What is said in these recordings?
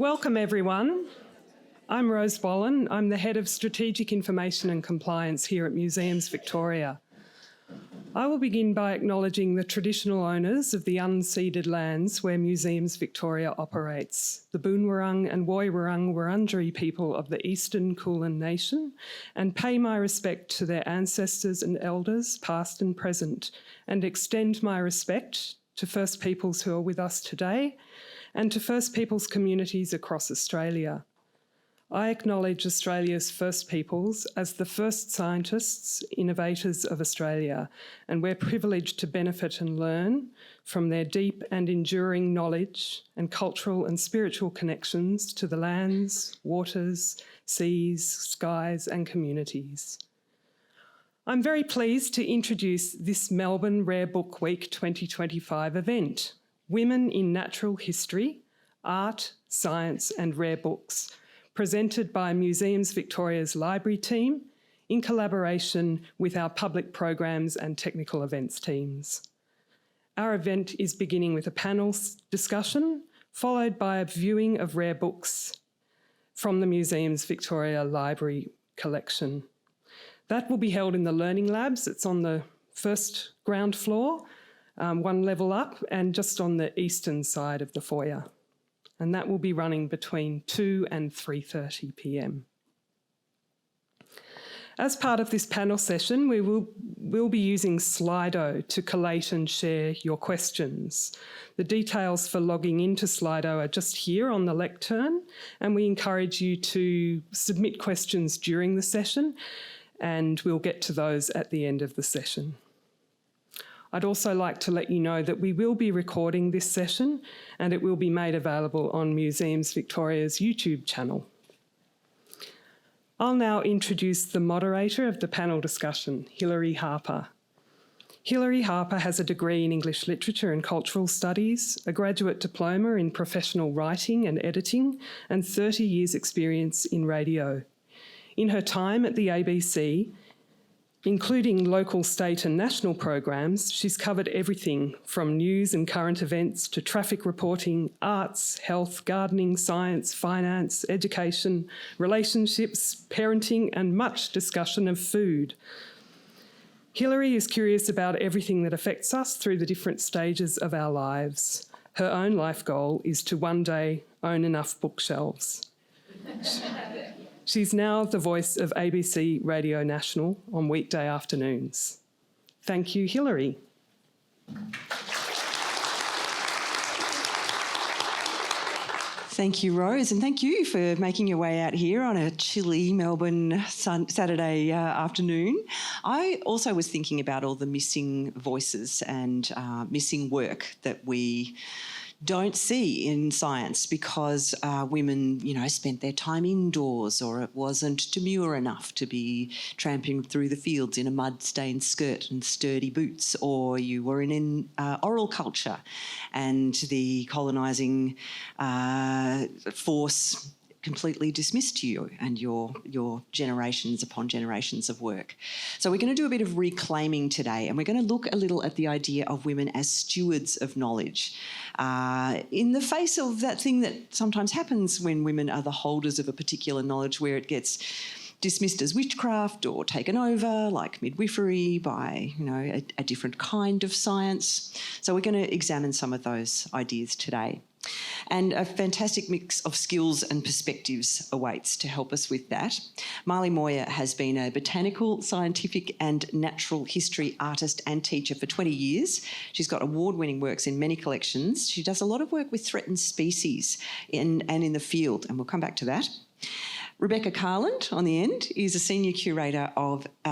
Welcome everyone. I'm Rose Bollen. I'm the Head of Strategic Information and Compliance here at Museums Victoria. I will begin by acknowledging the traditional owners of the unceded lands where Museums Victoria operates, the Boonwurrung and Woiwurrung Wurundjeri people of the Eastern Kulin Nation, and pay my respect to their ancestors and elders, past and present, and extend my respect to First Peoples who are with us today and to First Peoples communities across Australia. I acknowledge Australia's First Peoples as the first scientists, innovators of Australia, and we're privileged to benefit and learn from their deep and enduring knowledge and cultural and spiritual connections to the lands, waters, seas, skies and communities. I'm very pleased to introduce this Melbourne Rare Book Week 2025 event, Women in Natural History, Art, Science and Rare Books, presented by Museums Victoria's library team in collaboration with our public programs and technical events teams. Our event is beginning with a panel discussion, followed by a viewing of rare books from the Museums Victoria Library collection. That will be held in the Learning Labs. It's on the first ground floor, one level up, and just on the eastern side of the foyer. And that will be running between 2 and 3:30 p.m. As part of this panel session, we'll be using Slido to collate and share your questions. The details for logging into Slido are just here on the lectern, and we encourage you to submit questions during the session, and we'll get to those at the end of the session. I'd also like to let you know that we will be recording this session and it will be made available on Museums Victoria's YouTube channel. I'll now introduce the moderator of the panel discussion, Hilary Harper. Hilary Harper has a degree in English Literature and Cultural Studies, a graduate diploma in professional writing and editing, and 30 years' experience in radio. In her time at the ABC, including local, state and national programs, she's covered everything from news and current events to traffic reporting, arts, health, gardening, science, finance, education, relationships, parenting and much discussion of food. Hilary is curious about everything that affects us through the different stages of our lives. Her own life goal is to one day own enough bookshelves. She's now the voice of ABC Radio National on weekday afternoons. Thank you, Hilary. Thank you, Rose, and thank you for making your way out here on a chilly Melbourne Saturday afternoon. I also was thinking about all the missing voices and missing work that we don't see in science because women, spent their time indoors, or it wasn't demure enough to be tramping through the fields in a mud-stained skirt and sturdy boots, or you were in oral culture and the colonising force completely dismissed you and your generations upon generations of work. So we're going to do a bit of reclaiming today, and we're going to look a little at the idea of women as stewards of knowledge in the face of that thing that sometimes happens when women are the holders of a particular knowledge, where it gets dismissed as witchcraft or taken over, like midwifery, by a different kind of science. So we're going to examine some of those ideas today. And a fantastic mix of skills and perspectives awaits to help us with that. Mali Moir has been a botanical, scientific and natural history artist and teacher for 20 years. She's got award-winning works in many collections. She does a lot of work with threatened species and in the field, and we'll come back to that. Rebecca Carland, on the end, is a senior curator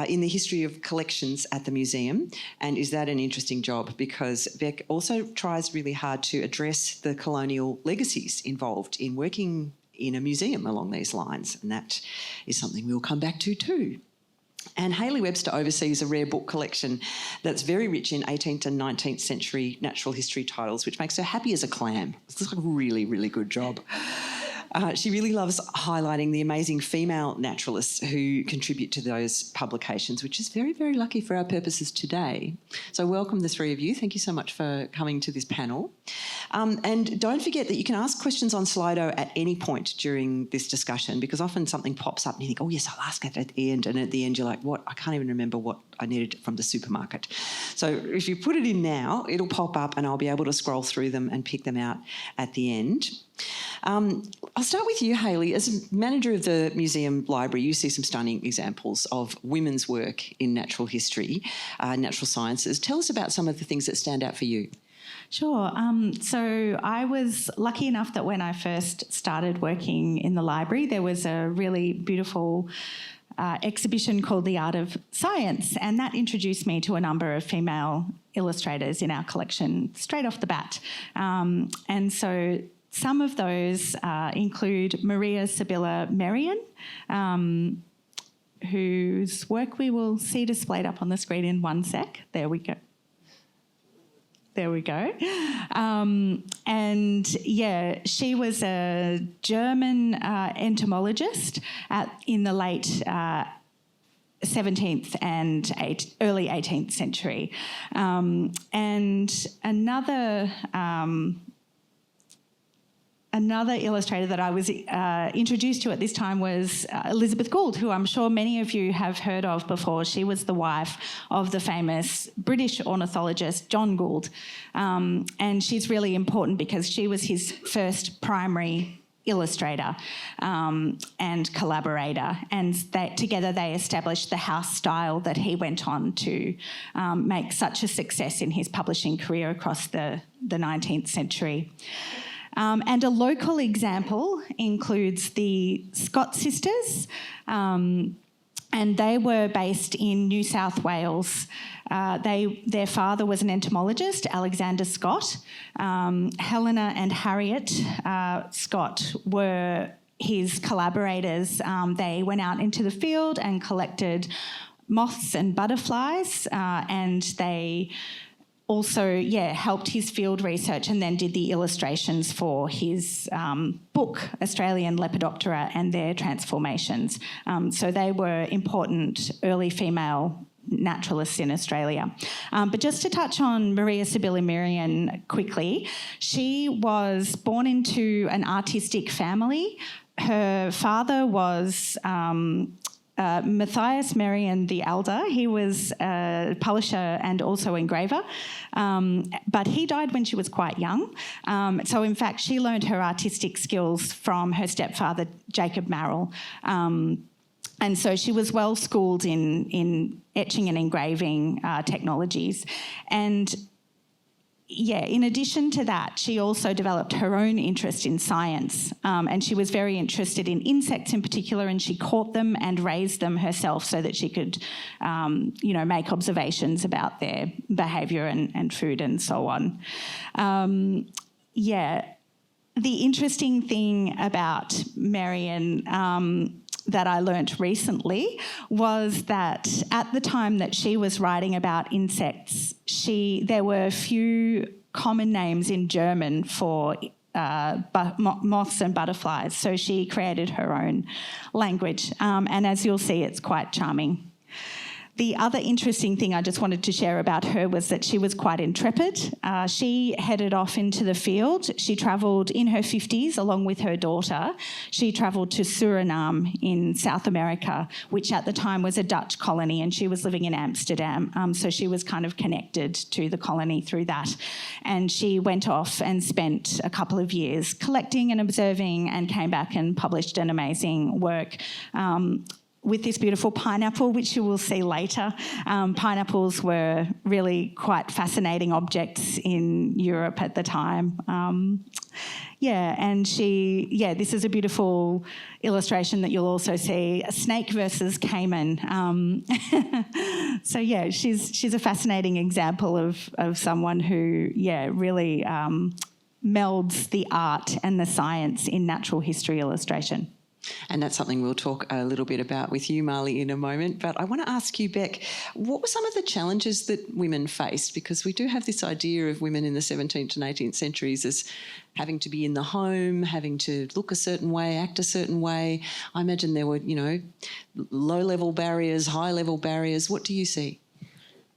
in the history of collections at the museum. And is that an interesting job? Because Beck also tries really hard to address the colonial legacies involved in working in a museum along these lines. And that is something we'll come back to too. And Hayley Webster oversees a rare book collection that's very rich in 18th and 19th century natural history titles, which makes her happy as a clam. It's a really, really good job. She really loves highlighting the amazing female naturalists who contribute to those publications, which is very, very lucky for our purposes today. So welcome, the three of you. Thank you so much for coming to this panel. And don't forget that you can ask questions on Slido at any point during this discussion, because often something pops up and you think, oh, yes, I'll ask it at the end. And at the end, you're like, what? I can't even remember what I needed from the supermarket. So if you put it in now, it'll pop up and I'll be able to scroll through them and pick them out at the end. I'll start with you, Hayley. As manager of the museum library, you see some stunning examples of women's work in natural history, natural sciences. Tell us about some of the things that stand out for you. Sure. So I was lucky enough that when I first started working in the library, there was a really beautiful exhibition called The Art of Science, and that introduced me to a number of female illustrators in our collection straight off the bat. And so some of those include Maria Sibylla Merian, whose work we will see displayed up on the screen in one sec. There we go. And yeah, she was a German entomologist in the late 17th and early 18th century. And another illustrator that I was introduced to at this time was Elizabeth Gould, who I'm sure many of you have heard of before. She was the wife of the famous British ornithologist John Gould. And she's really important because she was his first primary illustrator and collaborator, and together they established the house style that he went on to make such a success in his publishing career across the 19th century. And a local example includes the Scott sisters, and they were based in New South Wales. Their father was an entomologist, Alexander Scott. Helena and Harriet Scott were his collaborators. They went out into the field and collected moths and butterflies, and they also, helped his field research and then did the illustrations for his book, Australian Lepidoptera and Their Transformations. So they were important early female naturalists in Australia. But just to touch on Maria Sibylla Merian quickly, she was born into an artistic family. Her father was Matthias Merian the Elder. He was a publisher and also engraver, but he died when she was quite young. So in fact, she learned her artistic skills from her stepfather, Jacob Marrell. And so she was well schooled in etching and engraving technologies. And in addition to that, she also developed her own interest in science, and she was very interested in insects in particular, and she caught them and raised them herself so that she could, make observations about their behaviour and food and so on. The interesting thing about Merian that I learnt recently was that at the time that she was writing about insects, there were few common names in German for moths and butterflies, so she created her own language, and as you'll see, it's quite charming. The other interesting thing I just wanted to share about her was that she was quite intrepid. She headed off into the field. She travelled in her 50s along with her daughter. She travelled to Suriname in South America, which at the time was a Dutch colony, and she was living in Amsterdam. So she was kind of connected to the colony through that. And she went off and spent a couple of years collecting and observing, and came back and published an amazing work with this beautiful pineapple, which you will see later. Pineapples were really quite fascinating objects in Europe at the time. This is a beautiful illustration that you'll also see, a snake versus caiman. She's a fascinating example of someone who, really melds the art and the science in natural history illustration. And that's something we'll talk a little bit about with you, Mali, in a moment. But I want to ask you, Beck, what were some of the challenges that women faced? Because we do have this idea of women in the 17th and 18th centuries as having to be in the home, having to look a certain way, act a certain way. I imagine there were, low-level barriers, high-level barriers. What do you see?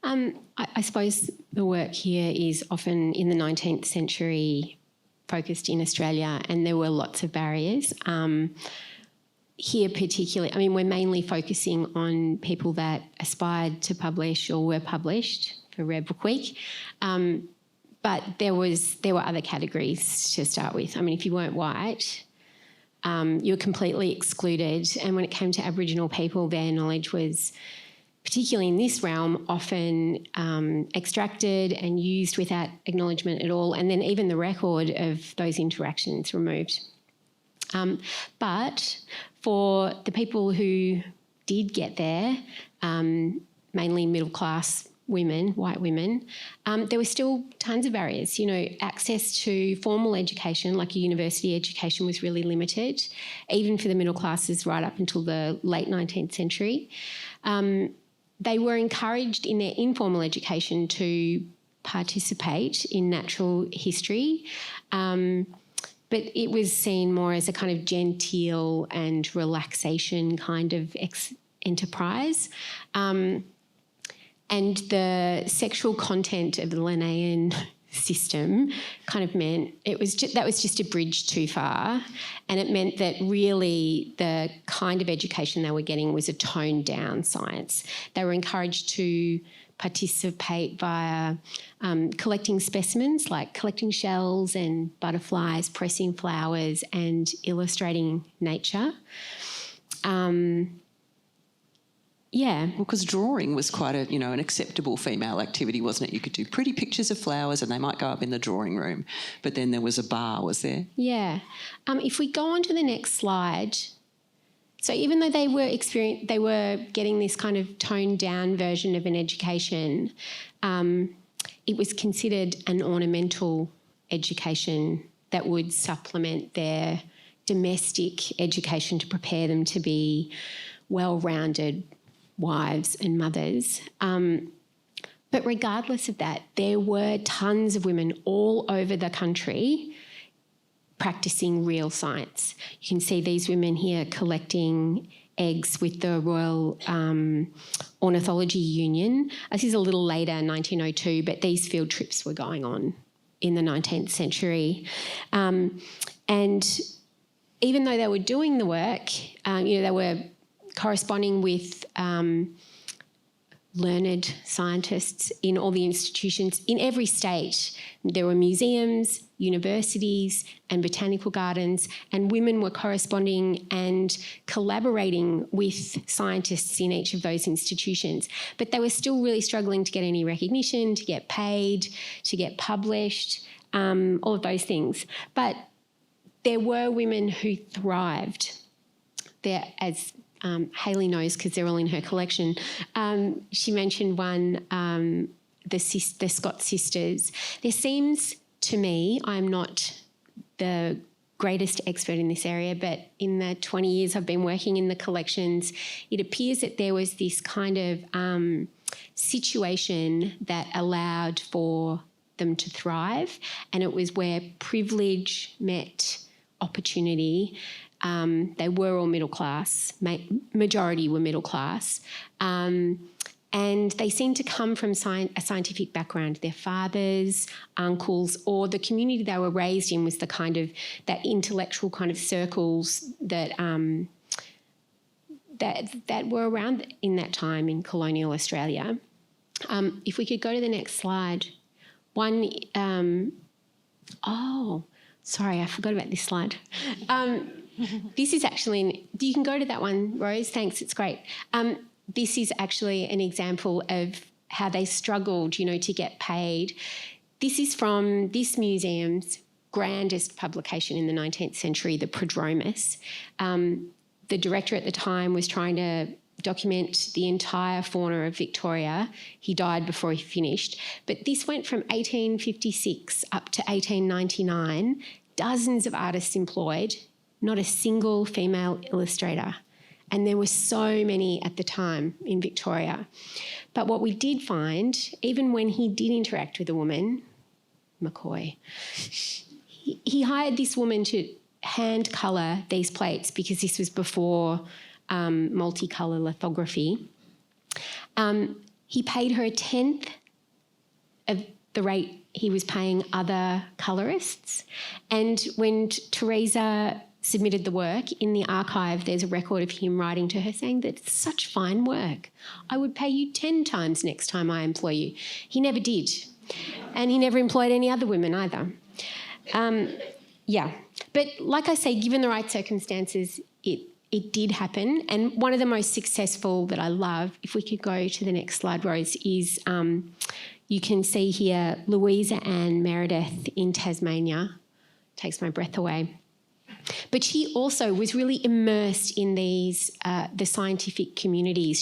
I suppose the work here is often in the 19th century focused in Australia, and there were lots of barriers. Here particularly, I mean, we're mainly focusing on people that aspired to publish or were published for Rare Book Week. But there were other categories to start with. I mean, if you weren't white, you were completely excluded. And when it came to Aboriginal people, their knowledge was, particularly in this realm, often extracted and used without acknowledgement at all, and then even the record of those interactions removed. But for the people who did get there, mainly middle-class women, white women, there were still tons of barriers. You know, access to formal education, like a university education, was really limited, even for the middle classes right up until the late 19th century. They were encouraged in their informal education to participate in natural history, but it was seen more as a kind of genteel and relaxation kind of enterprise. And the sexual content of the Linnaean system kind of meant that was just a bridge too far, and it meant that really the kind of education they were getting was a toned down science. They were encouraged to participate via collecting specimens, like collecting shells and butterflies, pressing flowers and illustrating nature. Yeah. Well, because drawing was quite an acceptable female activity, wasn't it? You could do pretty pictures of flowers and they might go up in the drawing room, but then there was a bar, was there? Yeah. If we go on to the next slide, so even though they were getting this kind of toned down version of an education, it was considered an ornamental education that would supplement their domestic education to prepare them to be well-rounded wives and mothers. But regardless of that, there were tons of women all over the country practicing real science. You can see these women here collecting eggs with the Royal Ornithology Union. This is a little later, 1902, but these field trips were going on in the 19th century. And even though they were doing the work, they were corresponding with learned scientists in all the institutions in every state. There were museums, universities and botanical gardens, and women were corresponding and collaborating with scientists in each of those institutions. But they were still really struggling to get any recognition, to get paid, to get published, all of those things. But there were women who thrived. There, as Hayley knows because they're all in her collection. She mentioned one, the Scott sisters. There seems to me, I'm not the greatest expert in this area, but in the 20 years I've been working in the collections, it appears that there was this kind of situation that allowed for them to thrive, and it was where privilege met opportunity. They were all middle class, majority were middle class, and they seemed to come from a scientific background. Their fathers, uncles, or the community they were raised in was the kind of that intellectual kind of circles that that were around in that time in colonial Australia. If we could go to the next slide. Sorry, I forgot about this slide. This is actually, you can go to that one, Rose, thanks, it's great. This is actually an example of how they struggled, to get paid. This is from this museum's grandest publication in the 19th century, the Prodromus. The director at the time was trying to document the entire fauna of Victoria. He died before he finished. But this went from 1856 up to 1899, dozens of artists employed, not a single female illustrator. And there were so many at the time in Victoria. But what we did find, even when he did interact with a woman, McCoy, he hired this woman to hand colour these plates because this was before multicolour lithography. He paid her 1/10 of the rate he was paying other colourists. And when Teresa submitted the work, in the archive there's a record of him writing to her saying that it's such fine work. I would pay you 10 times next time I employ you. He never did. And he never employed any other women either. Yeah. But like I say, given the right circumstances, it did happen. And one of the most successful that I love, if we could go to the next slide, Rose, is you can see here Louisa Ann Meredith in Tasmania. Takes my breath away. But she also was really immersed in these the scientific communities.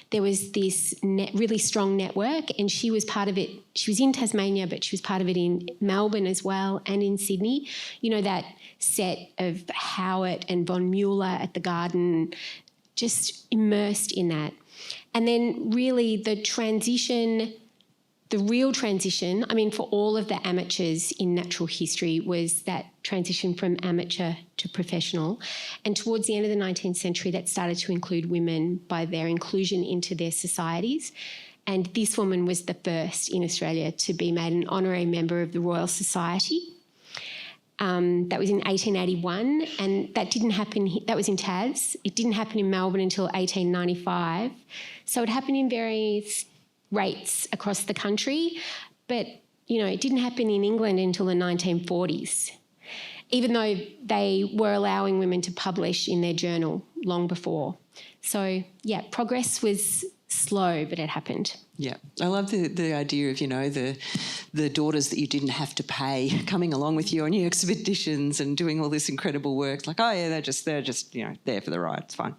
There was this really strong network, and she was part of it. She was in Tasmania, but she was part of it in Melbourne as well, and in Sydney. You know, that set of Howitt and von Mueller at the Garden, just immersed in that. And then really the real transition, I mean, for all of the amateurs in natural history, was that transition from amateur to professional. And towards the end of the 19th century, that started to include women by their inclusion into their societies. And this woman was the first in Australia to be made an honorary member of the Royal Society. That was in 1881, and that didn't happen. That was in Tas. It didn't happen in Melbourne until 1895. So it happened in various rates across the country, but, you know, it didn't happen in England until the 1940s, even though they were allowing women to publish in their journal long before. So, yeah, progress was slow, but it happened. Yeah, I love the idea of, you know, the daughters that you didn't have to pay coming along with you on your expeditions and doing all this incredible work. Like, oh yeah, they're just you know, there for the ride. It's fine.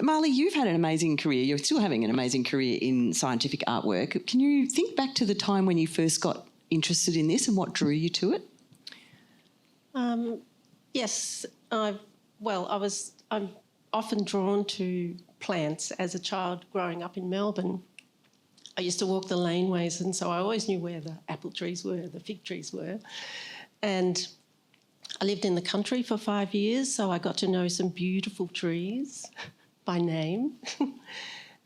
Mali, you've had an amazing career. You're still having an amazing career in scientific artwork. Can you think back to the time when you first got interested in this and what drew you to it? Yes, I'm often drawn to plants as a child growing up in Melbourne. I used to walk the laneways, and so I always knew where the apple trees were, the fig trees were. And I lived in the country for 5 years, so I got to know some beautiful trees by name.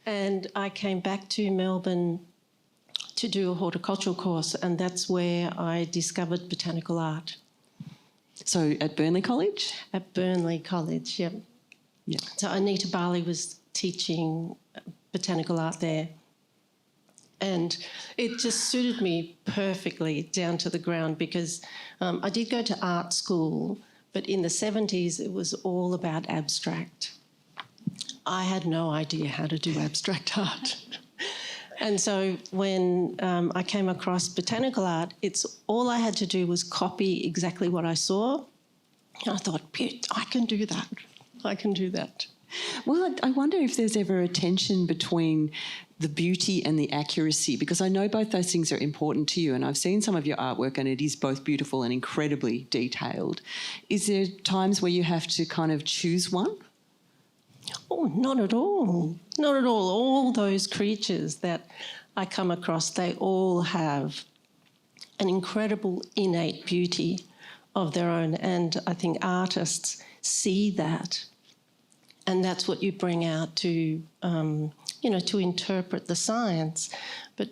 And I came back to Melbourne to do a horticultural course, and that's where I discovered botanical art. So at Burnley College? At Burnley College, yeah. Yeah. So Anita Barley was teaching botanical art there. And it just suited me perfectly down to the ground because I did go to art school, but in the 70s it was all about abstract. I had no idea how to do abstract art. And so when I came across botanical art, all I had to do was copy exactly what I saw. And I thought, I can do that. I can do that. Well, I wonder if there's ever a tension between the beauty and the accuracy, because I know both those things are important to you, and I've seen some of your artwork and it is both beautiful and incredibly detailed. Is there times where you have to kind of choose one? Oh, not at all. Not at all. All those creatures that I come across, they all have an incredible innate beauty of their own, and I think artists see that. And that's what you bring out to, to interpret the science. But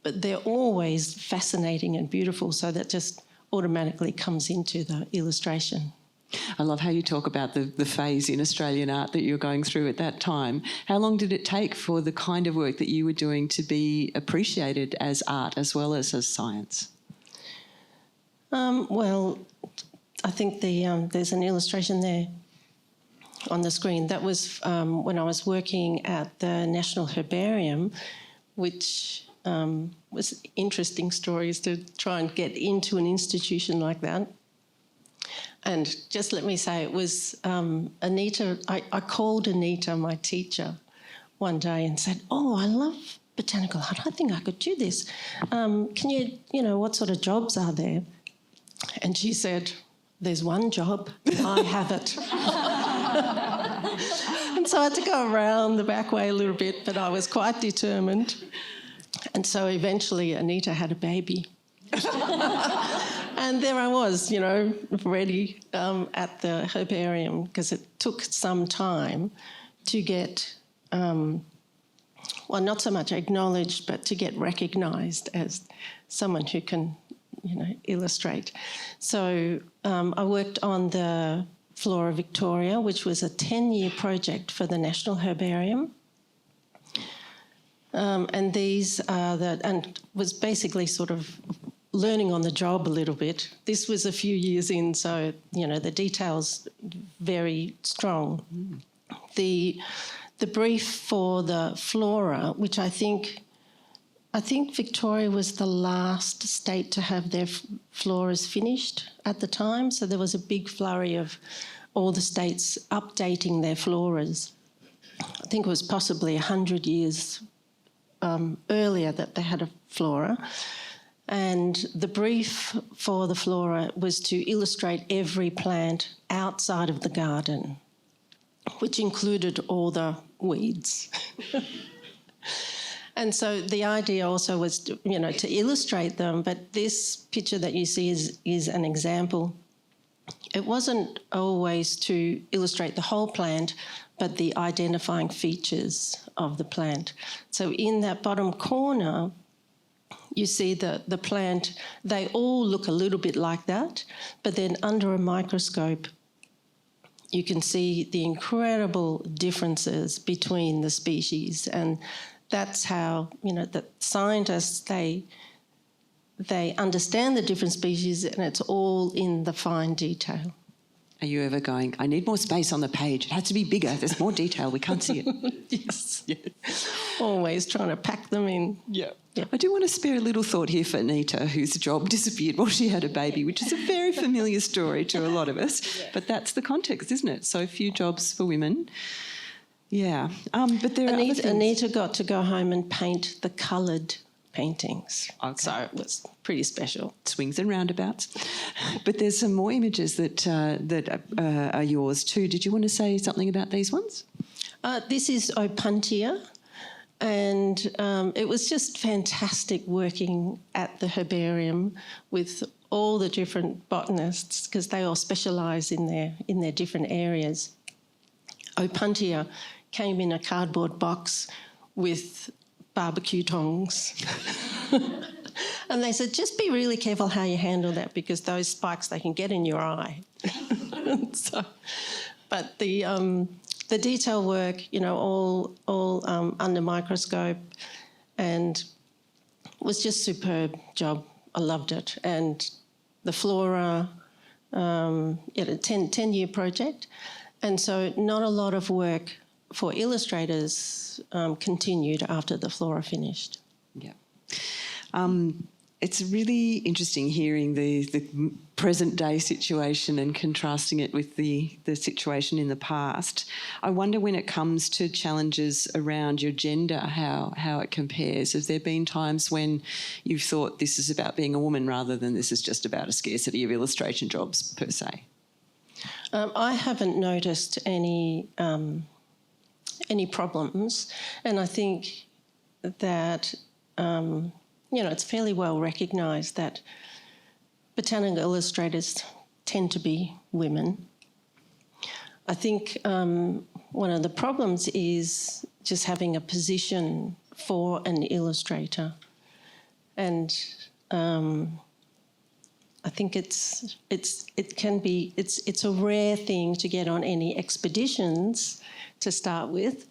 they're always fascinating and beautiful, so that just automatically comes into the illustration. I love how you talk about the phase in Australian art that you were going through at that time. How long did it take for the kind of work that you were doing to be appreciated as art as well as science? Well, I think there's an illustration there on the screen. That was when I was working at the National Herbarium, which was interesting stories to try and get into an institution like that. And just let me say, it was Anita. I called Anita, my teacher, one day and said, "Oh, I love botanical art. I think I could do this. Can you, what sort of jobs are there?" And she said, "There's one job. I have it." And so I had to go around the back way a little bit, but I was quite determined. And so eventually Anita had a baby. And there I was, ready at the herbarium, because it took some time to get, not so much acknowledged, but to get recognised as someone who can, illustrate. So I worked on the Flora Victoria, which was a 10-year project for the National Herbarium. And these are and was basically sort of learning on the job a little bit. This was a few years in, so, the detail's very strong. The brief for the flora, which I think Victoria was the last state to have their floras finished at the time, so there was a big flurry of all the states updating their floras. I think it was possibly 100 years earlier that they had a flora. And the brief for the flora was to illustrate every plant outside of the garden, which included all the weeds. And so the idea also was, to illustrate them, but this picture that you see is an example. It wasn't always to illustrate the whole plant, but the identifying features of the plant. So in that bottom corner, you see the plant, they all look a little bit like that, but then under a microscope, you can see the incredible differences between the species. And that's how, the scientists, they understand the different species, and it's all in the fine detail. Are you ever going, I need more space on the page, it has to be bigger, there's more detail, we can't see it? Yes. Always trying to pack them in. Yeah. I do want to spare a little thought here for Anita, whose job disappeared while she had a baby, which is a very familiar story to a lot of us. But that's the context, isn't it? So few jobs for women. Yeah. But there are other things. Anita got to go home and paint the coloured paintings. Okay. So it was pretty special. Swings and roundabouts. But there's some more images that are yours too. Did you want to say something about these ones? This is Opuntia. And it was just fantastic working at the herbarium with all the different botanists, because they all specialise in their different areas. Opuntia came in a cardboard box with barbecue tongs. And they said, just be really careful how you handle that, because those spikes, they can get in your eye. But the detail work, all under microscope, and was just superb job. I loved it. And the flora, a 10-year project. And so not a lot of work for illustrators continued after the flora finished. Yeah. It's really interesting hearing the present day situation and contrasting it with the situation in the past. I wonder, when it comes to challenges around your gender, how it compares. Have there been times when you've thought this is about being a woman rather than this is just about a scarcity of illustration jobs per se? I haven't noticed any problems, and I think that it's fairly well recognised that botanical illustrators tend to be women. I think one of the problems is just having a position for an illustrator, and I think it's a rare thing to get on any expeditions to start with.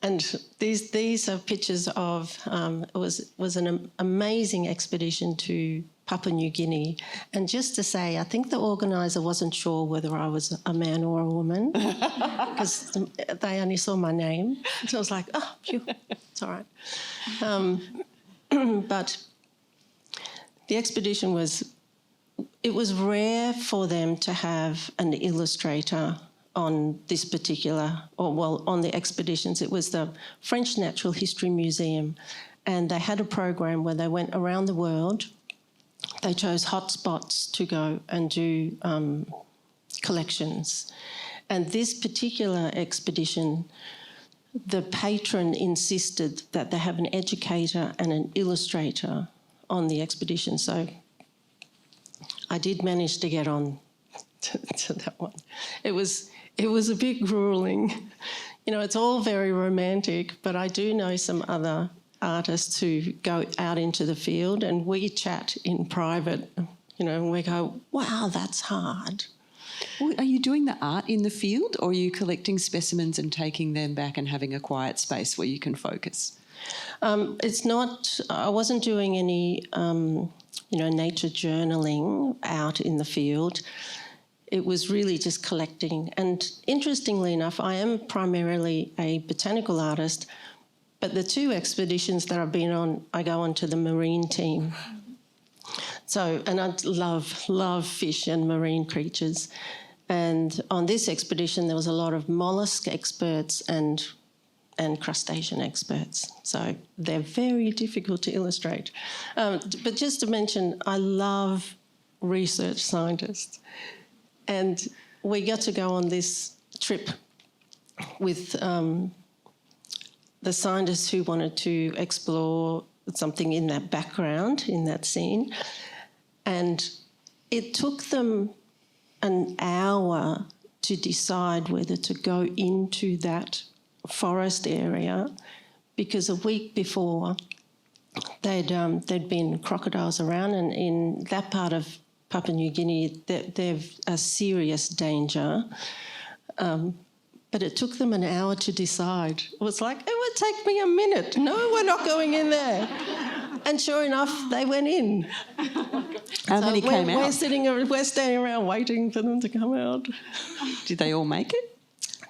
And these are pictures of it was an amazing expedition to Papua New Guinea. And just to say, I think the organiser wasn't sure whether I was a man or a woman, because they only saw my name. So I was like, oh, phew, it's all right. But the expedition was rare for them to have an illustrator on this particular, on the expeditions. It was the French Natural History Museum, and they had a program where they went around the world. They chose hotspots to go and do collections. And this particular expedition, the patron insisted that they have an educator and an illustrator on the expedition. So I did manage to get on to that one. It was a bit grueling. It's all very romantic, but I do know some other artists who go out into the field and we chat in private, and we go, wow, that's hard. Well, are you doing the art in the field, or are you collecting specimens and taking them back and having a quiet space where you can focus? It's not, I wasn't doing any, nature journaling out in the field. It was really just collecting. And interestingly enough, I am primarily a botanical artist, but the 2 expeditions that I've been on, I go on to the marine team. So, and I love fish and marine creatures. And on this expedition, there was a lot of mollusk experts and crustacean experts. So they're very difficult to illustrate. But just to mention, I love research scientists. And we got to go on this trip with the scientists who wanted to explore something in that background, in that scene. And it took them an hour to decide whether to go into that forest area, because a week before there'd been crocodiles around, and in that part of Papua New Guinea they're a serious danger. But it took them an hour to decide. It was like, it would take me a minute. No, we're not going in there. And sure enough, they went in. How many came out? We're standing around waiting for them to come out. Did they all make it?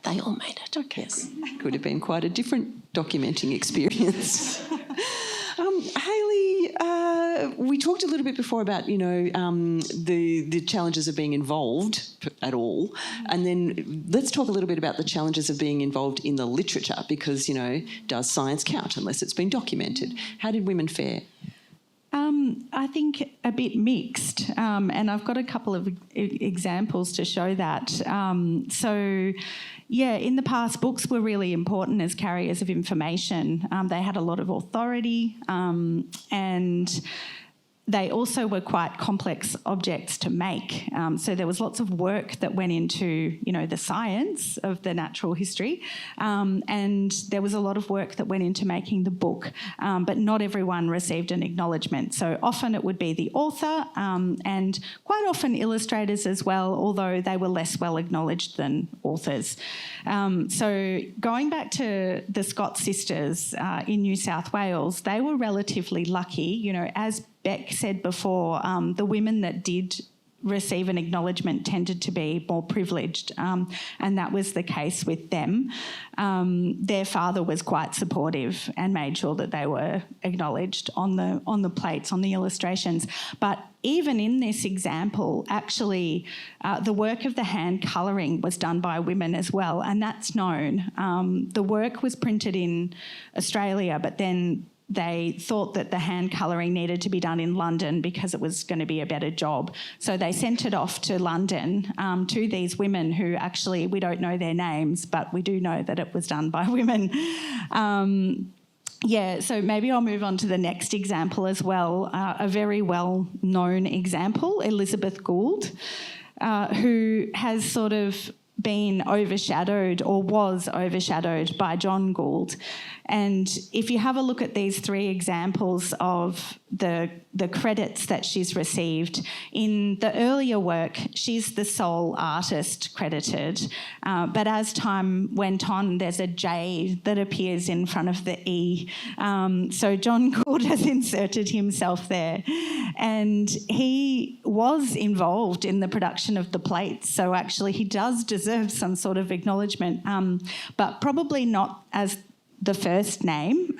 They all made it. Okay. Yes. Could have been quite a different documenting experience. Hayley, we talked a little bit before about, the challenges of being involved at all. And then let's talk a little bit about the challenges of being involved in the literature, because, does science count unless it's been documented? How did women fare? I think a bit mixed, and I've got a couple of examples to show that. In the past, books were really important as carriers of information. They had a lot of authority, and they also were quite complex objects to make. So there was lots of work that went into, the science of the natural history, and there was a lot of work that went into making the book, but not everyone received an acknowledgement. So often it would be the author, and quite often illustrators as well, although they were less well acknowledged than authors. So going back to the Scott sisters in New South Wales, they were relatively lucky, as Beck said before, the women that did receive an acknowledgement tended to be more privileged, and that was the case with them. Their father was quite supportive and made sure that they were acknowledged on the plates, on the illustrations. But even in this example, actually, the work of the hand colouring was done by women as well, and that's known. The work was printed in Australia, but then they thought that the hand colouring needed to be done in London because it was going to be a better job. So they sent it off to London to these women who actually, we don't know their names, but we do know that it was done by women. So maybe I'll move on to the next example as well, a very well-known example, Elizabeth Gould, who has sort of been overshadowed or was overshadowed by John Gould. And if you have a look at these 3 examples of the credits that she's received, in the earlier work, she's the sole artist credited. But as time went on, there's a J that appears in front of the E. So John Gould has inserted himself there. And he was involved in the production of the plates. So actually he does deserve some sort of acknowledgement, but probably not as the first name.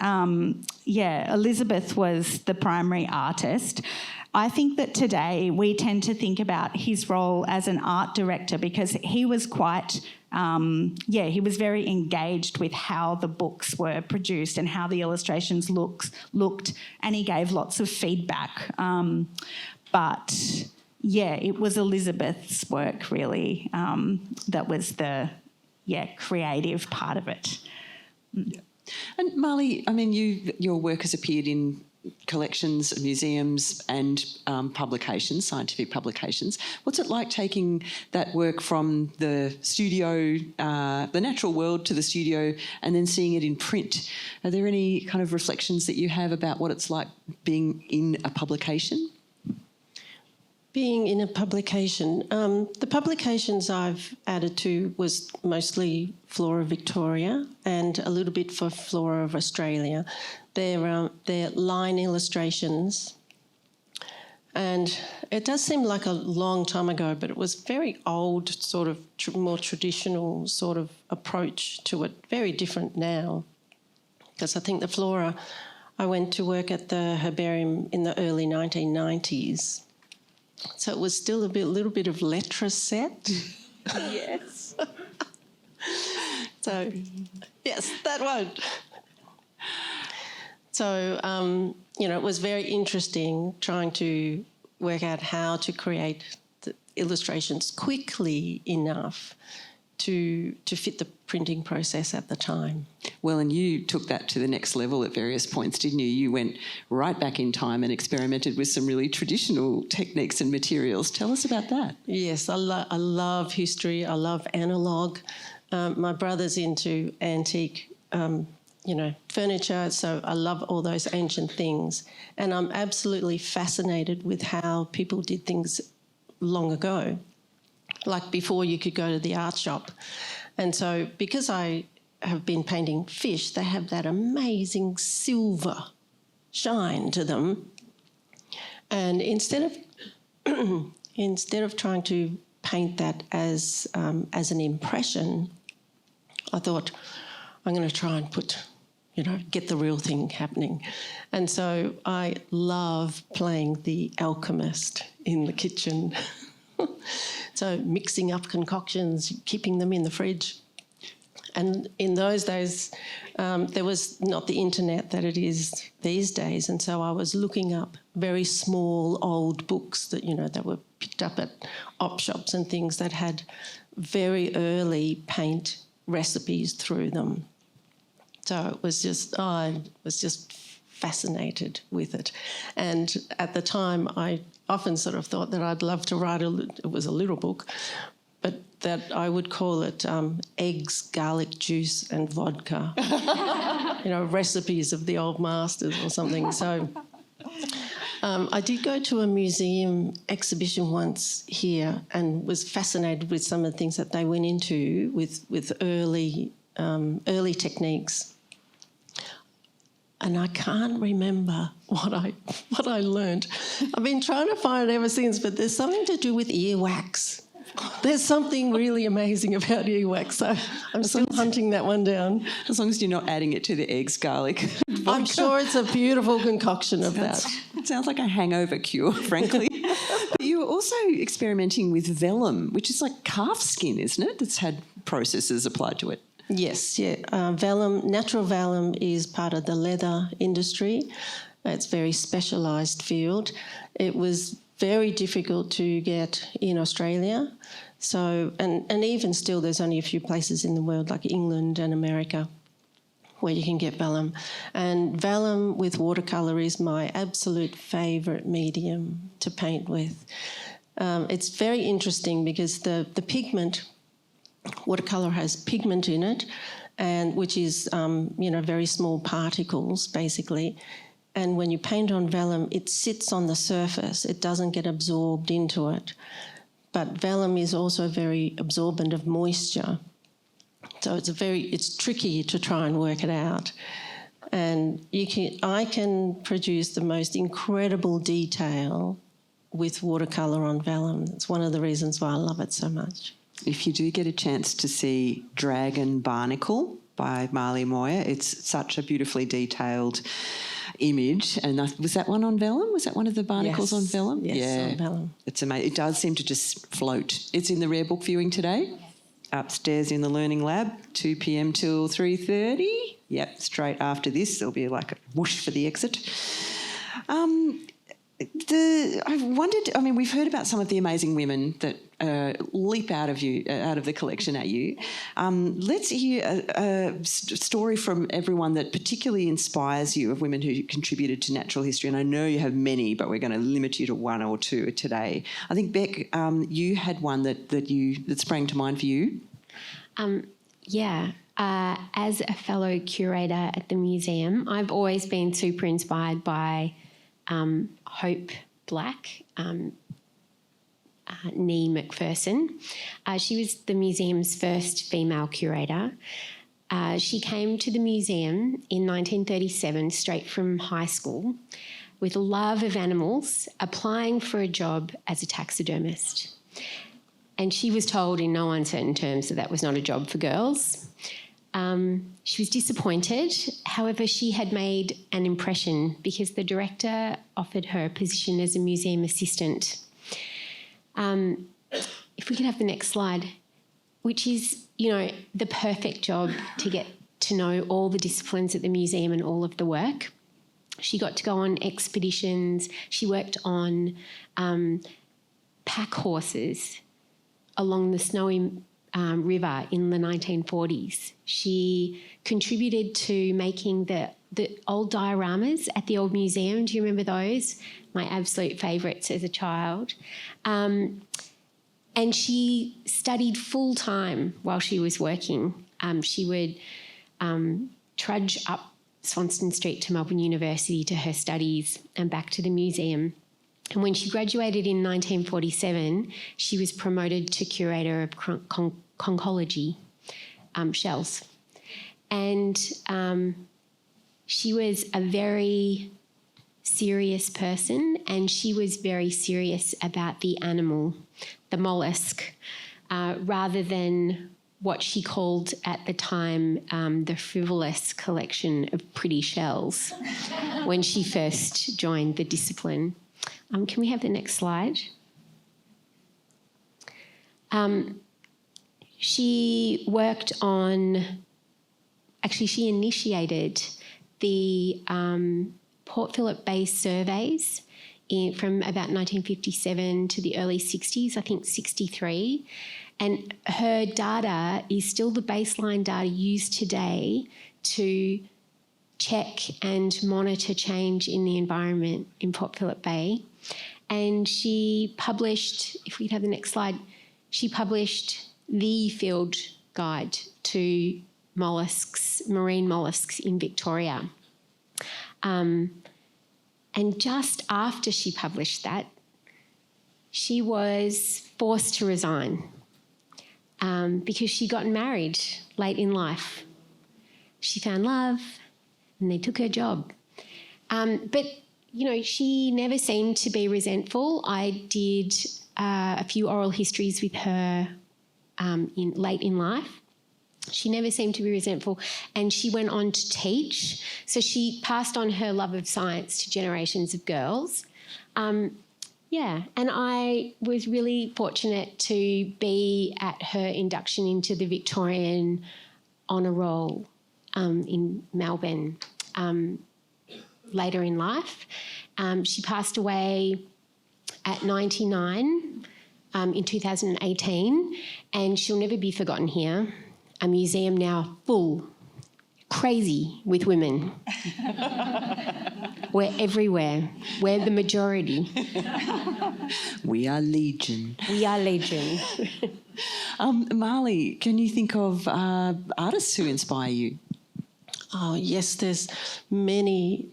Elizabeth was the primary artist. I think that today we tend to think about his role as an art director because he was quite, he was very engaged with how the books were produced and how the illustrations looked, and he gave lots of feedback. It was Elizabeth's work really that was the creative part of it. Yeah. And Mali, I mean, your work has appeared in collections, museums and publications, scientific publications. What's it like taking that work from the studio, the natural world to the studio and then seeing it in print? Are there any kind of reflections that you have about what it's like being in a publication? Being in a publication, the publications I've added to was mostly Flora Victoria and a little bit for Flora of Australia. They're line illustrations, and it does seem like a long time ago, but it was very old, sort of more traditional sort of approach to it, very different now. Because I think the Flora, I went to work at the herbarium in the early 1990s. So it was still little bit of lettre set. Yes. So, yes, that one. So, it was very interesting trying to work out how to create the illustrations quickly enough to fit the printing process at the time. Well, and you took that to the next level at various points, didn't you? You went right back in time and experimented with some really traditional techniques and materials. Tell us about that. Yes, I love history. I love analogue. My brother's into antique, furniture, so I love all those ancient things. And I'm absolutely fascinated with how people did things long ago, like before you could go to the art shop. And so because I have been painting fish, they have that amazing silver shine to them. And instead of trying to paint that as an impression, I thought, I'm going to try and get the real thing happening. And so I love playing the alchemist in the kitchen. So mixing up concoctions, keeping them in the fridge. And in those days, there was not the internet that it is these days. And so I was looking up very small old books that, that were picked up at op shops and things that had very early paint recipes through them. So it was just, I was just fascinated with it. And at the time, I often sort of thought that I'd love to write it was a little book, but that I would call it eggs, garlic juice and vodka, recipes of the old masters or something. So I did go to a museum exhibition once here and was fascinated with some of the things that they went into with early techniques. And I can't remember what I learned. I've been trying to find it ever since, but there's something to do with earwax. There's something really amazing about earwax, so I'm still hunting that one down. As long as you're not adding it to the eggs, garlic, vodka. I'm sure it's a beautiful concoction of that. It sounds like a hangover cure, frankly. But you were also experimenting with vellum, which is like calf skin, isn't it? That's had processes applied to it. Yes, yeah. Vellum, natural vellum is part of the leather industry. It's a very specialised field. It was very difficult to get in Australia. So, and even still, there's only a few places in the world, like England and America, where you can get vellum. And vellum with watercolour is my absolute favourite medium to paint with. It's very interesting because the pigment, watercolour has pigment in it, and which is, very small particles, basically. And when you paint on vellum, it sits on the surface. It doesn't get absorbed into it. But vellum is also very absorbent of moisture. So it's tricky to try and work it out. And I can produce the most incredible detail with watercolour on vellum. It's one of the reasons why I love it so much. If you do get a chance to see Dragon Barnacle by Mali Moir, it's such a beautifully detailed image. And was that one on vellum? Was that one of the barnacles on vellum? Yes, on vellum. It's amazing. It does seem to just float. It's in the Rare Book viewing today, upstairs in the Learning Lab, 2 p.m. till 3:30. Yep, straight after this, there'll be like a whoosh for the exit. I wondered, we've heard about some of the amazing women that leap out of the collection at you. Let's hear a story from everyone that particularly inspires you, of women who contributed to natural history. And I know you have many, but we're going to limit you to one or two today. I think, Beck, you had one that sprang to mind for you. As a fellow curator at the museum, I've always been super inspired by Hope Black, Nee McPherson. She was the museum's first female curator. She came to the museum in 1937, straight from high school, with a love of animals, applying for a job as a taxidermist. And she was told in no uncertain terms that was not a job for girls. She was disappointed. However, she had made an impression because the director offered her a position as a museum assistant. If we could have the next slide, which is, the perfect job to get to know all the disciplines at the museum and all of the work. She got to go on expeditions. She worked on pack horses along the snowy river in the 1940s. She contributed to making the old dioramas at the old museum. Do you remember those? My absolute favourites as a child. And she studied full-time while she was working. She would trudge up Swanston Street to Melbourne University to her studies and back to the museum. And when she graduated in 1947, she was promoted to curator of conchology, shells. And she was a very serious person, and she was very serious about the animal, the mollusk, rather than what she called at the time the frivolous collection of pretty shells when she first joined the discipline. Can we have the next slide? She worked on, actually she initiated the Port Phillip Bay surveys from about 1957 to the early 60s, I think 63. And her data is still the baseline data used today to check and monitor change in the environment in Port Phillip Bay. And she published, if we could have the next slide, she published the field guide to molluscs, marine molluscs in Victoria. And just after she published that, she was forced to resign because she got married late in life. She found love and they took her job. But, she never seemed to be resentful. I did a few oral histories with her late in life. She never seemed to be resentful, and she went on to teach. So she passed on her love of science to generations of girls. And I was really fortunate to be at her induction into the Victorian Honour Roll in Melbourne later in life. She passed away at 99 in 2018, and she'll never be forgotten here. A museum now full, crazy with women. We're everywhere. We're the majority. We are legion. We are legion. Mali, can you think of artists who inspire you? Oh, yes, there's many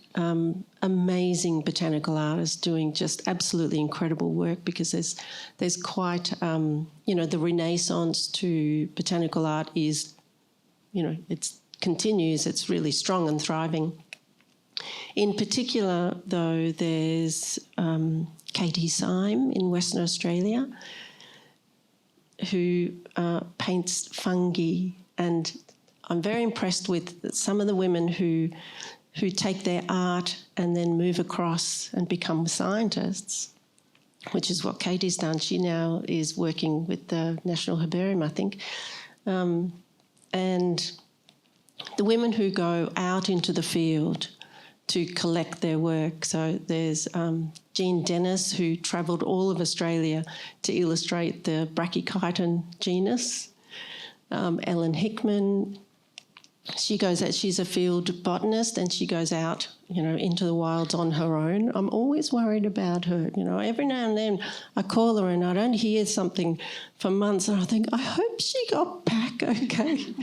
amazing botanical artists doing just absolutely incredible work, because there's quite, the renaissance to botanical art is, it continues, it's really strong and thriving. In particular, though, there's Katie Syme in Western Australia, who paints fungi, and I'm very impressed with some of the women who take their art and then move across and become scientists, which is what Katie's done. She now is working with the National Herbarium, I think. And the women who go out into the field to collect their work. So there's Jean Dennis, who travelled all of Australia to illustrate the Brachychiton genus. Ellen Hickman, she goes out, she's a field botanist, and she goes out, into the wilds on her own. I'm always worried about her. Every now and then I call her and I don't hear something for months, and I think, I hope she got back okay.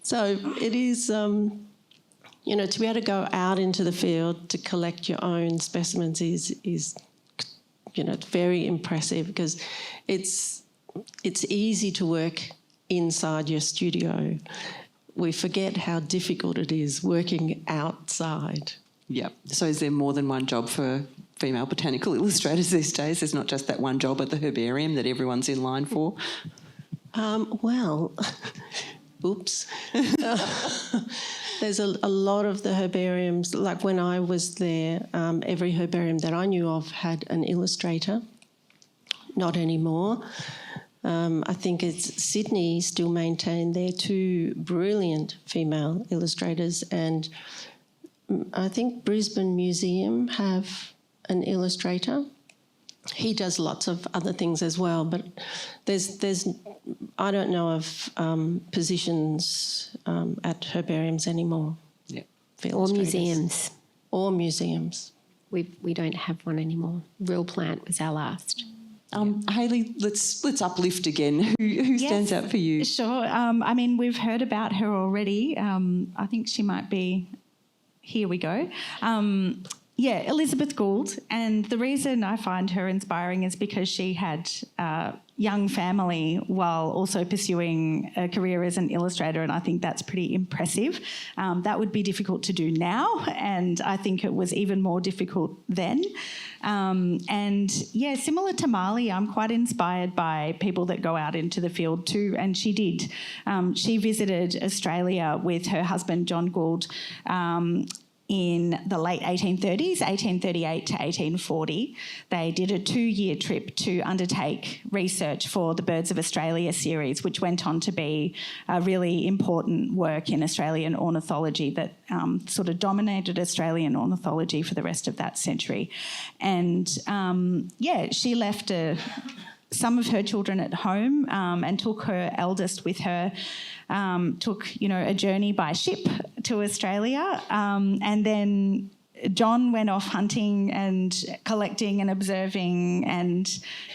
So it is, to be able to go out into the field to collect your own specimens is very impressive, because it's easy to work inside your studio. We forget how difficult it is working outside. Yep. So is there more than one job for female botanical illustrators these days? There's not just that one job at the herbarium that everyone's in line for? Oops. There's a lot of the herbariums, like when I was there, every herbarium that I knew of had an illustrator. Not anymore. I think it's Sydney still maintain their 2 brilliant female illustrators, and I think Brisbane Museum have an illustrator. He does lots of other things as well, but there's I don't know of positions at herbariums anymore. Yeah. Or museums. Or museums. We don't have one anymore. Real Plant was our last. Hayley, let's uplift again. Who stands out for you? Sure. We've heard about her already. I think she might be... Here we go. Elizabeth Gould. And the reason I find her inspiring is because she had a young family while also pursuing a career as an illustrator, and I think that's pretty impressive. That would be difficult to do now, and I think it was even more difficult then. Similar to Mali, I'm quite inspired by people that go out into the field too, and she did. She visited Australia with her husband, John Gould, in the late 1830s, 1838 to 1840. They did a 2-year trip to undertake research for the Birds of Australia series, which went on to be a really important work in Australian ornithology that sort of dominated Australian ornithology for the rest of that century. And, she left some of her children at home and took her eldest with her, took a journey by ship to Australia, and then John went off hunting and collecting and observing and,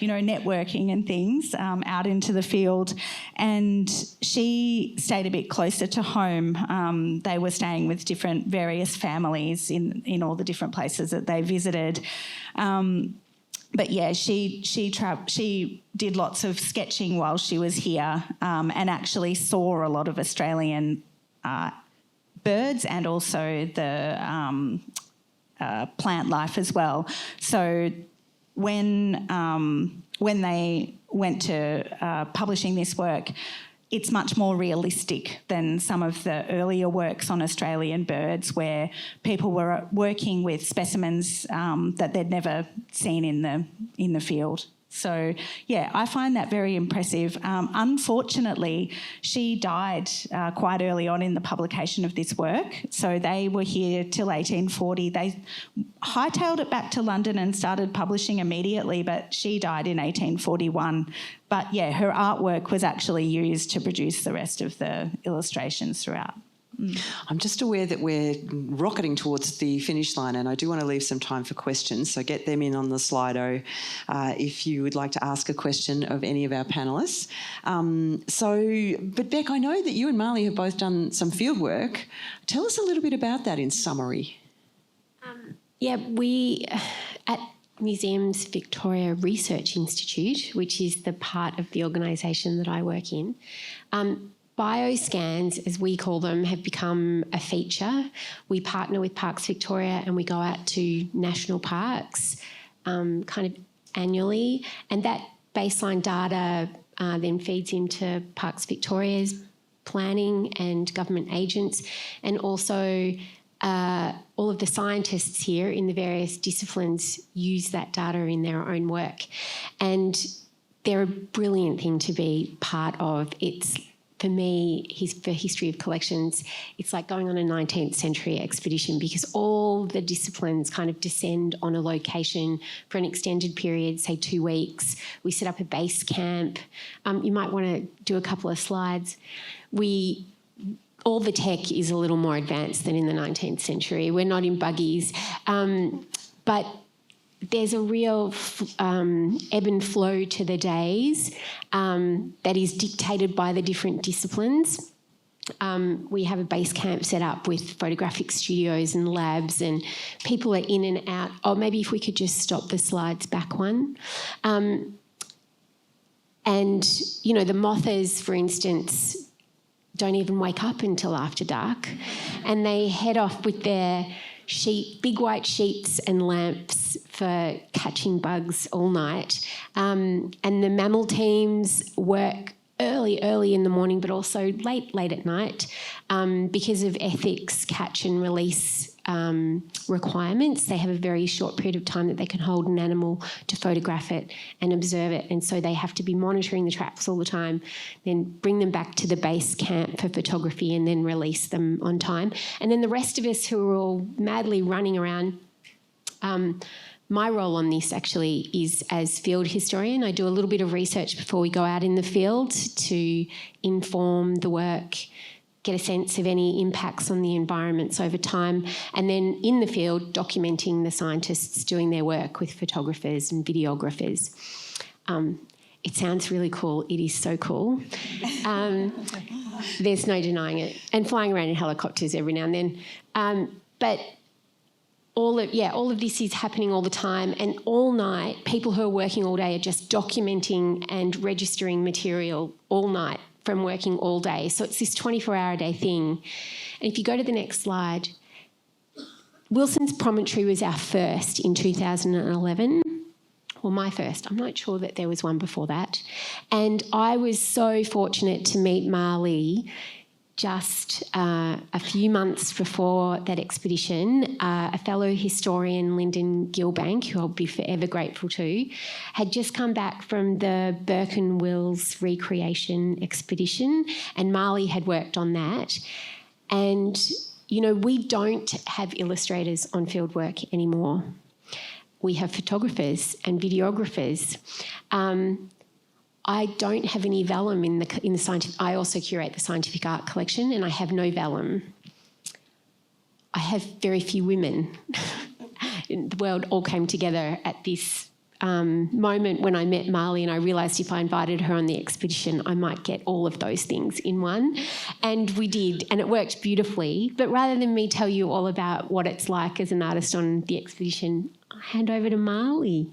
networking and things out into the field, and she stayed a bit closer to home. They were staying with various families in all the different places that they visited. She did lots of sketching while she was here, and actually saw a lot of Australian birds and also the plant life as well. So when they went to publishing this work, it's much more realistic than some of the earlier works on Australian birds, where people were working with specimens that they'd never seen in the field. So, I find that very impressive. Unfortunately, she died quite early on in the publication of this work. So they were here till 1840. They hightailed it back to London and started publishing immediately, but she died in 1841. But, her artwork was actually used to produce the rest of the illustrations throughout. I'm just aware that we're rocketing towards the finish line, and I do want to leave some time for questions, so get them in on the Slido if you would like to ask a question of any of our panellists. But Beck, I know that you and Mali have both done some field work. Tell us a little bit about that in summary. We at Museums Victoria Research Institute, which is the part of the organisation that I work in, bioscans, as we call them, have become a feature. We partner with Parks Victoria and we go out to national parks kind of annually, and that baseline data then feeds into Parks Victoria's planning and government agents, and also all of the scientists here in the various disciplines use that data in their own work. And they're a brilliant thing to be part of. It's for me, for history of collections, it's like going on a 19th century expedition, because all the disciplines kind of descend on a location for an extended period, say 2 weeks. We set up a base camp. You might want to do a couple of slides. All the tech is a little more advanced than in the 19th century. We're not in buggies. But there's a real ebb and flow to the days that is dictated by the different disciplines. We have a base camp set up with photographic studios and labs, and people are in and out. Oh, maybe if we could just stop the slides back one. And, you know, the mothers, for instance, don't even wake up until after dark, and they head off with their big white sheets and lamps for catching bugs all night. And the mammal teams work early in the morning, but also late at night because of ethics, catch and release requirements. They have a very short period of time that they can hold an animal to photograph it and observe it, and so they have to be monitoring the traps all the time, then bring them back to the base camp for photography and then release them on time. And then the rest of us who are all madly running around, my role on this actually is as field historian. I do a little bit of research before we go out in the field to inform the work, get a sense of any impacts on the environments over time, and then in the field documenting the scientists doing their work with photographers and videographers. It sounds really cool. It is so cool. There's no denying it. And flying around in helicopters every now and then. But all of this is happening all the time, and all night, people who are working all day are just documenting and registering material all night from working all day. So it's this 24-hour-a-day thing. And if you go to the next slide, Wilson's Promontory was our first in 2011. Well, my first. I'm not sure that there was one before that. And I was so fortunate to meet Mali just a few months before that expedition. A fellow historian, Lyndon Gilbank, who I'll be forever grateful to, had just come back from the Burke and Wills recreation expedition, and Mali had worked on that. And, you know, we don't have illustrators on field work anymore. We have photographers and videographers. I don't have any vellum in the scientific. I also curate the scientific art collection, and I have no vellum. I have very few women. The world all came together at this moment when I met Mali, and I realised if I invited her on the expedition, I might get all of those things in one. And we did, and it worked beautifully. But rather than me tell you all about what it's like as an artist on the expedition, I'll hand over to Mali.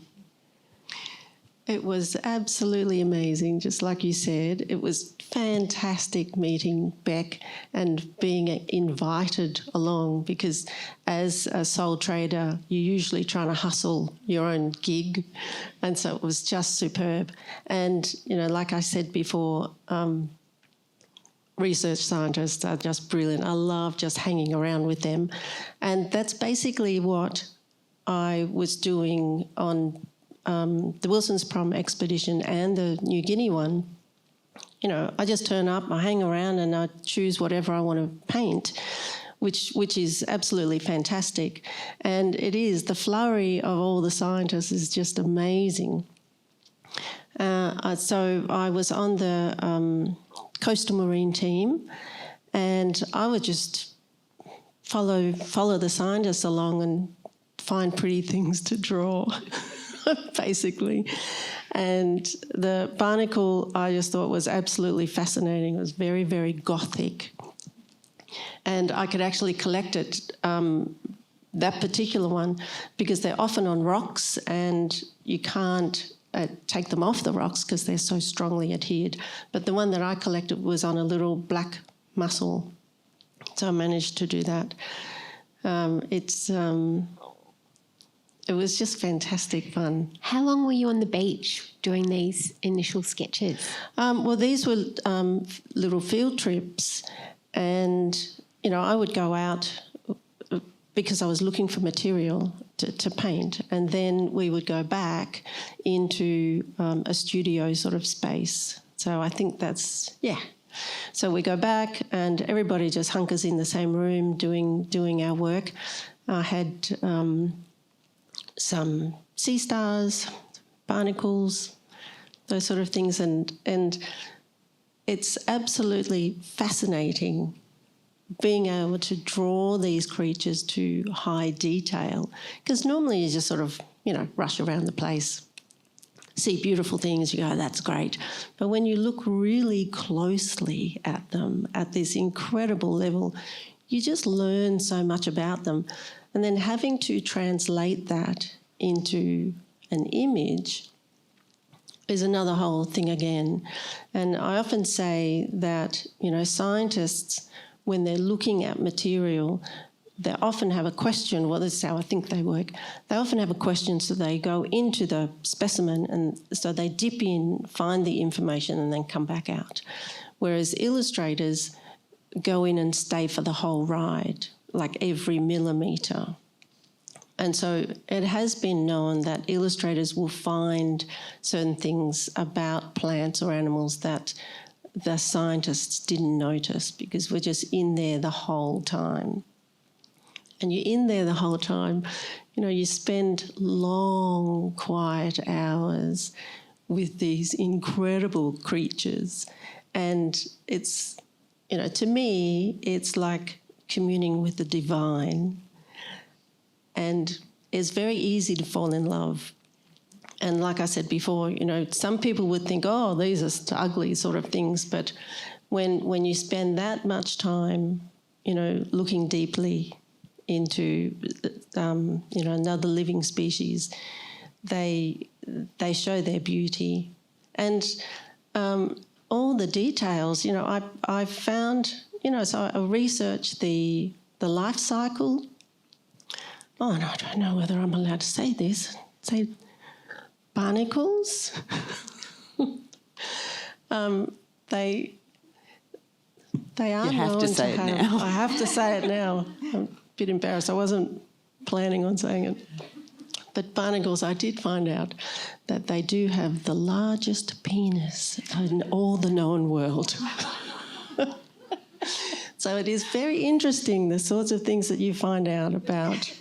It was absolutely amazing, just like you said. It was fantastic meeting Beck and being invited along, because as a sole trader, you're usually trying to hustle your own gig. And so it was just superb. And, you know, like I said before, research scientists are just brilliant. I love just hanging around with them. And that's basically what I was doing on the Wilson's Prom expedition and the New Guinea one. You know, I just turn up, I hang around, and I choose whatever I want to paint, which is absolutely fantastic. And it is, the flurry of all the scientists is just amazing. So I was on the coastal marine team, and I would just follow the scientists along and find pretty things to draw. Basically. And the barnacle I just thought was absolutely fascinating. It was very, very gothic. And I could actually collect it, that particular one, because they're often on rocks and you can't take them off the rocks because they're so strongly adhered. But the one that I collected was on a little black mussel. So I managed to do that. It was just fantastic fun. How long were you on the beach doing these initial sketches? Well, these were little field trips, and, you know, I would go out because I was looking for material to paint, and then we would go back into a studio sort of space. So I think that's, yeah. So we go back and everybody just hunkers in the same room doing our work. I had some sea stars, barnacles, those sort of things, and it's absolutely fascinating being able to draw these creatures to high detail, because normally you just sort of, rush around the place, see beautiful things, you go, that's great. But when you look really closely at them at this incredible level, you just learn so much about them. And then having to translate that into an image is another whole thing again. And I often say that, scientists, when they're looking at material, they often have a question. Well, this is how I think they work. They often have a question, so they go into the specimen, and so they dip in, find the information, and then come back out. Whereas illustrators go in and stay for the whole ride, like every millimetre. And so it has been known that illustrators will find certain things about plants or animals that the scientists didn't notice, because we're just in there the whole time. And you're in there the whole time. You spend long, quiet hours with these incredible creatures. And it's, to me, it's like communing with the divine. And it's very easy to fall in love. And like I said before, some people would think, oh, these are ugly sort of things. But when you spend that much time, looking deeply into, another living species, they show their beauty. And all the details, I found, so I researched the life cycle. Oh, no, I don't know whether I'm allowed to say this. Say barnacles. They are you have known to say it now. I have to say it now. I'm a bit embarrassed. I wasn't planning on saying it. But barnacles, I did find out that they do have the largest penis in all the known world. So it is very interesting, the sorts of things that you find out about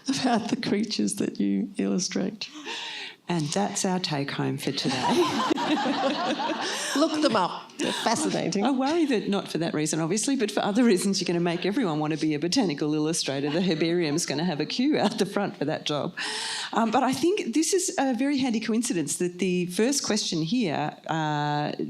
the creatures that you illustrate. And that's our take-home for today. Look them up. They're fascinating. I worry that not for that reason, obviously, but for other reasons, you're going to make everyone want to be a botanical illustrator. The herbarium's going to have a queue out the front for that job. But I think this is a very handy coincidence that the first question here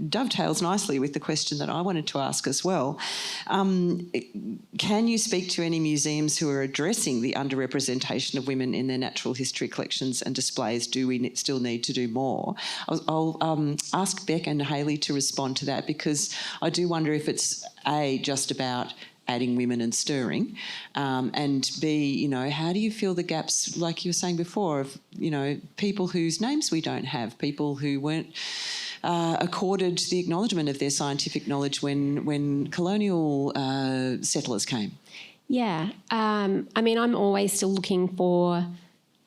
dovetails nicely with the question that I wanted to ask as well. Can you speak to any museums who are addressing the underrepresentation of women in their natural history collections and displays? Do we still need to do more? I'll ask Beck and Hayley to respond to that, because I do wonder if it's A, just about adding women and stirring, and B, how do you fill the gaps, like you were saying before, of, people whose names we don't have, people who weren't accorded the acknowledgement of their scientific knowledge when colonial settlers came? Yeah, I'm always still looking for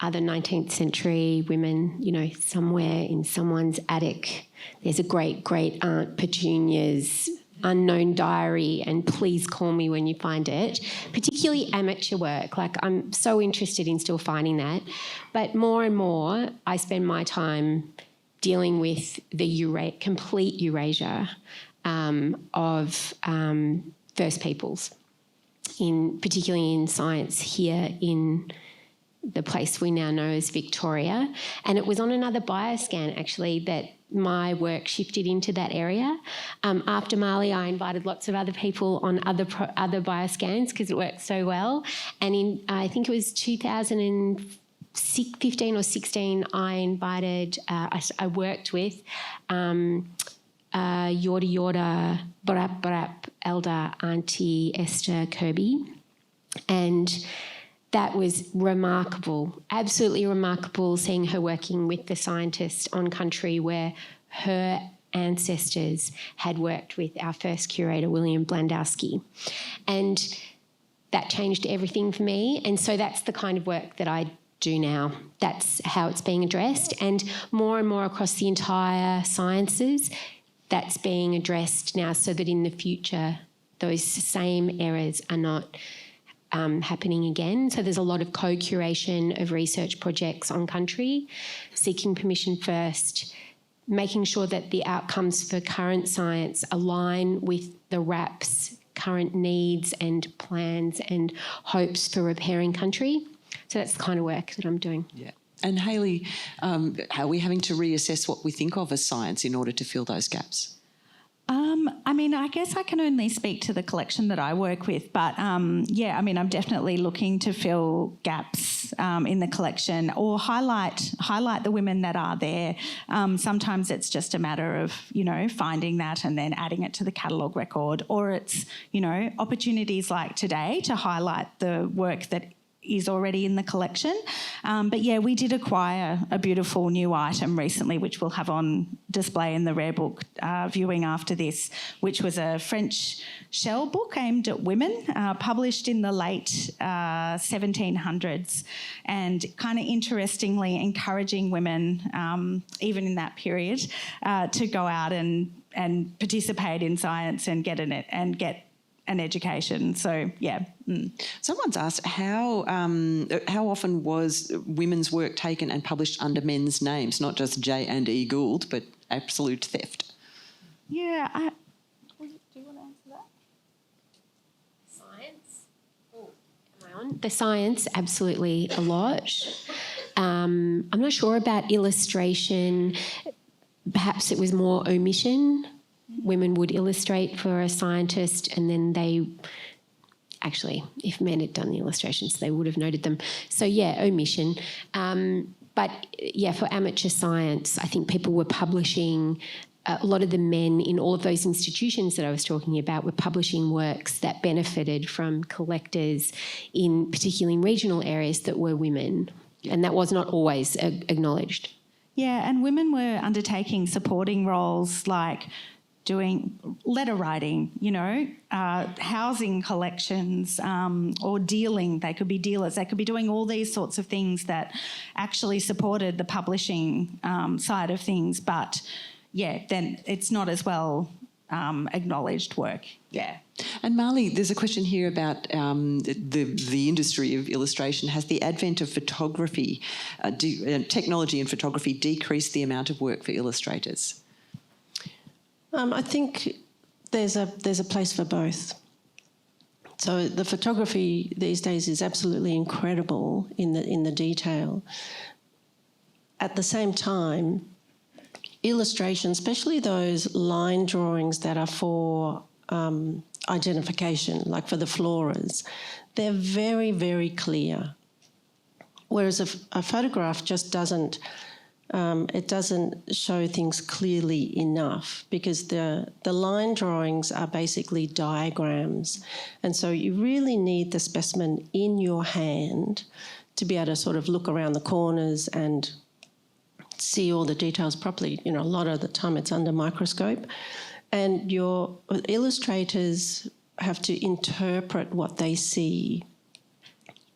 other 19th century women, somewhere in someone's attic. There's a great-great-aunt Petunia's unknown diary, and please call me when you find it, particularly amateur work. I'm so interested in still finding that. But more and more, I spend my time dealing with the complete erasure of First Peoples, particularly in science here in the place we now know as Victoria. And it was on another bioscan, actually, that my work shifted into that area. After Mali, I invited lots of other people on other bioscans because it worked so well. And I think it was 2015 or 16, I invited, I worked with Yorta Yorta Barap Barap elder Auntie Esther Kirby. And that was remarkable, absolutely remarkable, seeing her working with the scientists on country where her ancestors had worked with our first curator, William Blandowski. And that changed everything for me. And so that's the kind of work that I do now. That's how it's being addressed. And more across the entire sciences, that's being addressed now so that in the future those same errors are not happening again. So there's a lot of co-curation of research projects on country, seeking permission first, making sure that the outcomes for current science align with the RAP's current needs and plans and hopes for repairing country. So that's the kind of work that I'm doing. Yeah. And Hayley, are we having to reassess what we think of as science in order to fill those gaps? I mean, I guess I can only speak to the collection that I work with, but yeah, I mean, I'm definitely looking to fill gaps in the collection or highlight the women that are there. Sometimes it's just a matter of, you know, finding that and then adding it to the catalogue record, or it's, you know, opportunities like today to highlight the work that is already in the collection. But yeah, we did acquire a beautiful new item recently, which we'll have on display in the Rare Book viewing after this, which was a French shell book aimed at women, published in the late 1700s, and kind of interestingly encouraging women, even in that period, to go out and participate in science and get an education. So yeah. Someone's asked how often was women's work taken and published under men's names, not just J and E Gould, but absolute theft? Yeah. Do you want to answer that? Science? Oh, am I on? The science, absolutely a lot. I'm not sure about illustration. Perhaps it was more omission. Women would illustrate for a scientist, and then they actually, if men had done the illustrations, they would have noted them. So yeah, omission. But yeah, for amateur science, I think people were publishing, a lot of the men in all of those institutions that I was talking about were publishing works that benefited from collectors particularly in regional areas that were women. And that was not always acknowledged. Yeah, and women were undertaking supporting roles like doing letter writing, you know, housing collections, or dealing. They could be dealers. They could be doing all these sorts of things that actually supported the publishing side of things. But, yeah, then it's not as well acknowledged work. Yeah. And Mali, there's a question here about the industry of illustration. Has the advent of photography, technology and photography, decreased the amount of work for illustrators? I think there's a place for both. So the photography these days is absolutely incredible in the detail. At the same time, illustration, especially those line drawings that are for identification, like for the floras, they're very, very clear. Whereas a photograph just doesn't show things clearly enough, because the line drawings are basically diagrams. And so you really need the specimen in your hand to be able to sort of look around the corners and see all the details properly. You know, a lot of the time it's under microscope. And your illustrators have to interpret what they see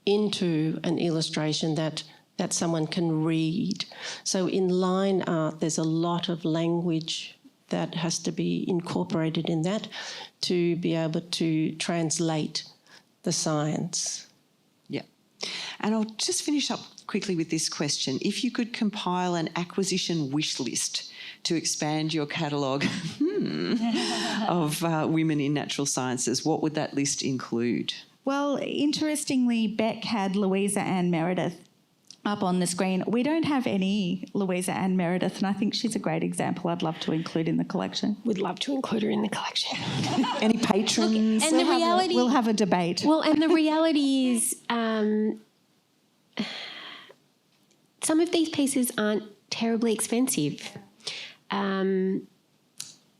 into an illustration that someone can read. So in line art, there's a lot of language that has to be incorporated in that to be able to translate the science. Yeah. And I'll just finish up quickly with this question. If you could compile an acquisition wish list to expand your catalogue of women in natural sciences, what would that list include? Well, interestingly, Beck had Louisa Ann Meredith up on the screen. We don't have any Louisa Ann Meredith, and I think she's a great example I'd love to include in the collection. Would love to include her in the collection. Any patrons? Look, and we'll have a debate. Well, and the reality is some of these pieces aren't terribly expensive.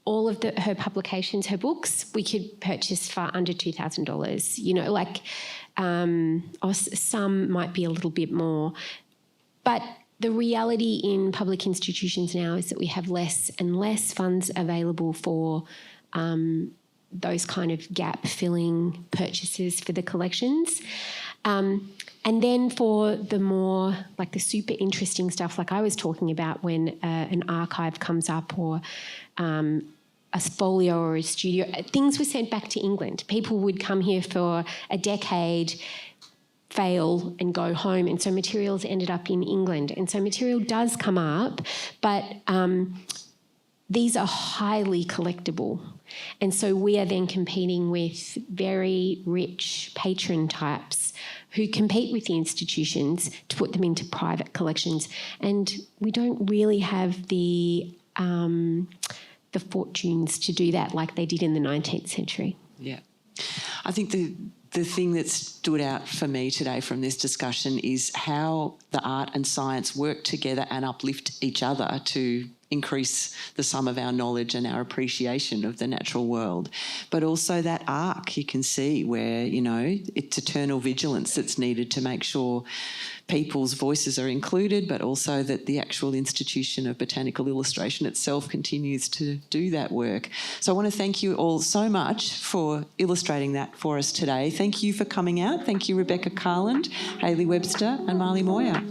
All of her publications, her books, we could purchase for under $2,000. You know, like some might be a little bit more. But the reality in public institutions now is that we have less and less funds available for those kind of gap-filling purchases for the collections. And then for the more, like the super interesting stuff, like I was talking about when an archive comes up or a folio or a studio. Things were sent back to England. People would come here for a decade, fail and go home, and so materials ended up in England. And so material does come up, but these are highly collectible. And so we are then competing with very rich patron types who compete with the institutions to put them into private collections. And we don't really have the fortunes to do that like they did in the 19th century. Yeah. I think the thing that stood out for me today from this discussion is how the art and science work together and uplift each other to increase the sum of our knowledge and our appreciation of the natural world. But also that arc you can see where, you know, it's eternal vigilance that's needed to make sure people's voices are included, but also that the actual institution of botanical illustration itself continues to do that work. So I want to thank you all so much for illustrating that for us today. Thank you for coming out. Thank you, Rebecca Carland, Hayley Webster and Mali Moir.